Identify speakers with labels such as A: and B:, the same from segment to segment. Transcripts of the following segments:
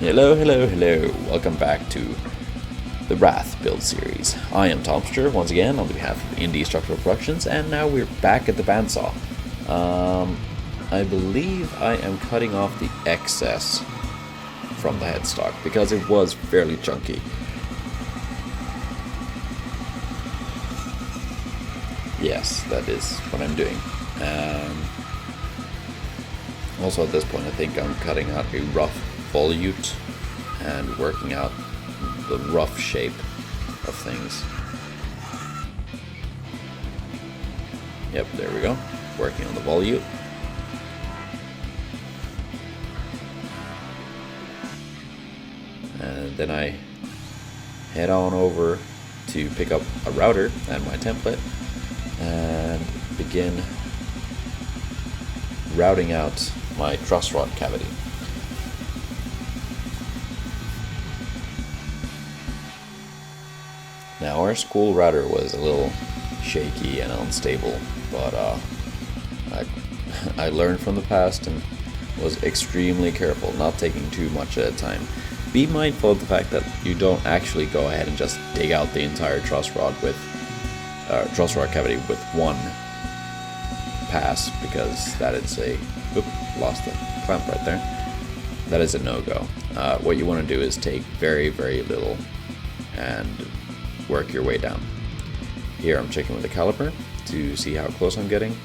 A: Hello, hello, hello. Welcome back to the Wrath build series. I am Tomster, once again, on behalf of Indie Structural Productions, and now we're back at the bandsaw. I believe I am cutting off the excess from the headstock, because it was fairly chunky. Yes, that is what I'm doing. Also at this point I think I'm cutting out a rough volute and working out the rough shape of things. Yep, there we go. Working on the volute. And then I head on over to pick up a router and my template and begin routing out my truss rod cavity. Now our school router was a little shaky and unstable, but I learned from the past and was extremely careful, not taking too much at a time. Be mindful of the fact that you don't actually go ahead and just dig out the entire truss rod cavity with one pass, because that is a lost the clamp right there. That is a no-go. What you want to do is take very, very little and work your way down. Here I'm checking with the caliper to see how close I'm getting.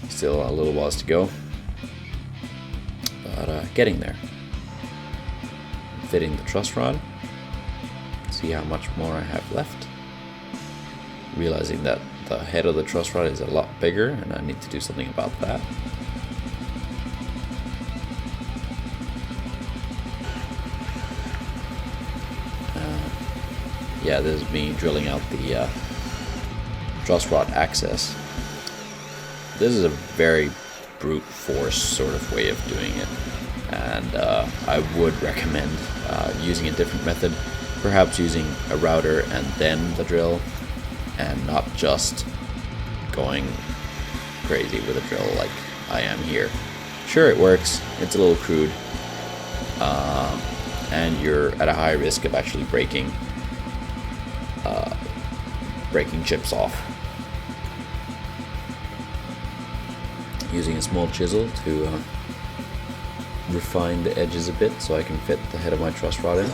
A: Still a little ways to go, but getting there. Fitting the truss rod. See how much more I have left. Realizing that the head of the truss rod is a lot bigger and I need to do something about that. Yeah, this is me drilling out the truss rod access. This is a very brute force sort of way of doing it, and I would recommend using a different method, perhaps using a router and then the drill, and not just going crazy with a drill like I am here. Sure, it works, it's a little crude, and you're at a high risk of actually breaking chips off. Using a small chisel to refine the edges a bit so I can fit the head of my truss rod in.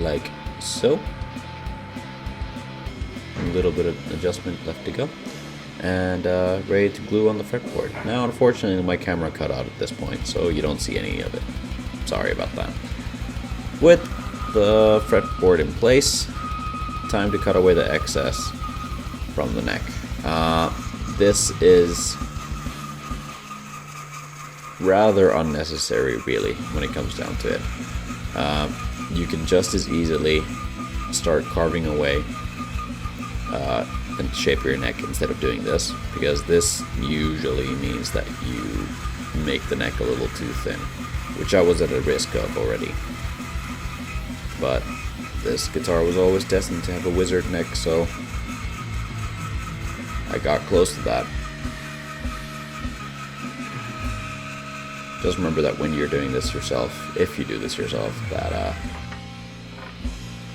A: Like so. A little bit of adjustment left to go. And ready to glue on the fretboard. Now unfortunately my camera cut out at this point, so you don't see any of it. Sorry about that. With the fretboard in place, time to cut away the excess from the neck. This is rather unnecessary, really, when it comes down to it. You can just as easily start carving away and shape your neck instead of doing this, because this usually means that you make the neck a little too thin, which I was at a risk of already. But this guitar was always destined to have a wizard neck, so I got close to that. Just remember that when you're doing this yourself, if you do this yourself, that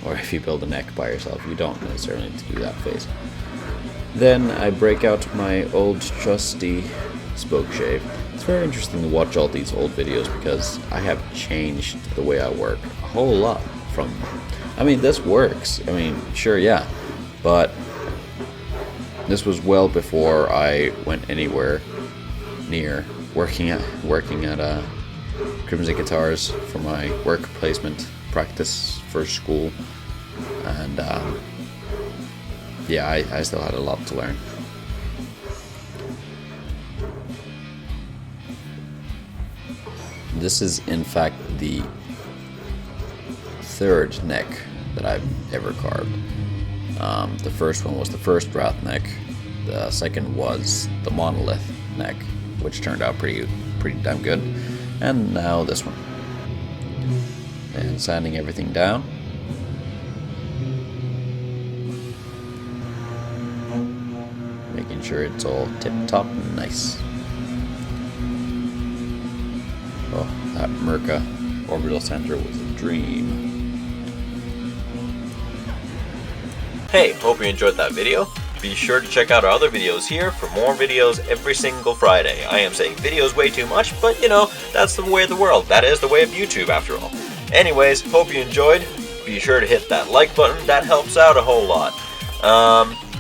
A: or if you build a neck by yourself, you don't necessarily need to do that phase. Then I break out my old trusty spoke shave. It's very interesting to watch all these old videos because I have changed the way I work a whole lot from, I mean, this works. I mean, sure, yeah, but this was well before I went anywhere near working at Crimson Guitars for my work placement practice for school, and yeah, I still had a lot to learn. This is in fact the third neck that I've ever carved. The first one was the first Wrath neck. The second was the Monolith neck, which turned out pretty damn good. And now this one. And sanding everything down. making sure it's all tip-top nice. Oh, that Merca orbital center was a dream. Hey, hope you enjoyed that video. Be sure to check out our other videos here for more videos every single Friday. I am saying videos way too much, but you know, that's the way of the world. That is the way of YouTube after all. Anyways, hope you enjoyed. Be sure to hit that like button. That helps out a whole lot.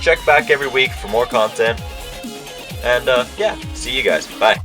A: Check back every week for more content. And yeah, see you guys. Bye.